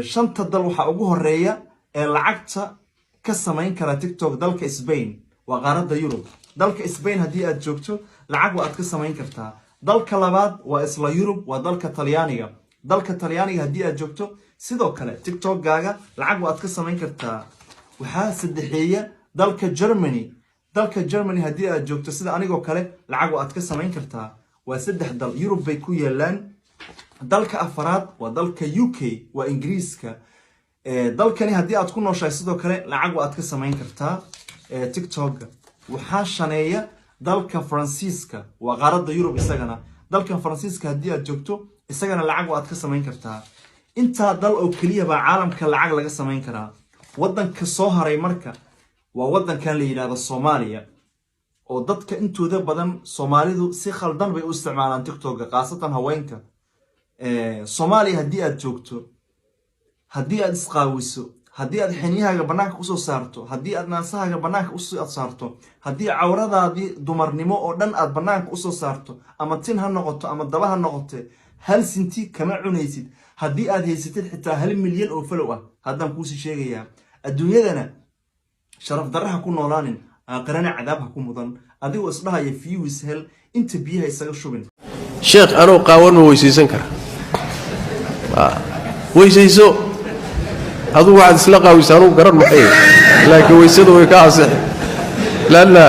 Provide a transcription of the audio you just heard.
shanta dal waxa ugu horeeya ee lacagta ka samayn kara TikTok dalka Spain waa qaaradda Yurub dalka Spain hadii aad joogto lacag waad ka samayn kartaa dalka labaad waa isla Yurub waa dalka Talyaaniga hadii aad joogto sidoo kale TikTok gaaga lacag waad ka samayn kartaa waxa saddexeeya dalka Germany hadii aad joogto sida anigoo kale lacag waad ka samayn kartaa waa saddex dal Yurub bay ku yeelaan dalka afaraad waa dalka UK waa Ingiriiska dalkani hadii aad ku nooshahay sidoo kale lacag waad ka samayn kartaa TikTok waxa shaneeya dalka Faransiiska waa qaaradda Yurub isagana dalka Faransiiska hadii aad joogto isagana lacag waad ka samayn kartaa inta dal oo kaliya ba caalamka lacag laga samayn karaa wadanka soo haray marka waa wadankan la yiraahdo Soomaaliya oo dadka intooda badan Soomaalidu si khaldan bay u isticmaalaan TikTok qaasatan haweenka Soomaaliya hadii aad joogto hadii aad isqaawiso hadii aad xiniyahaaga banaanka u soo saarto hadii aad naasahaaga banaanka u soo saarto hadii cawradaadii dumarnimo oo dhan aad banaanka u soo saarto ama tin ha noqoto ama daba ha noqoto hal sinti kama cunaysid hadii aad haysatid xitaa 1 milyan oo follow ah hadan ku sii sheegaya adduunyadana sharaf daraha ku noolaanin aqrana cadaabha ku mudan adigoo isdhahay views hel inta biyaha isaga shubin sheekh anoo qaawan ma weysiisan kara weysayso adu waxaad isla qaawisaanu garan maxay laakiin weysadu way ka asix laana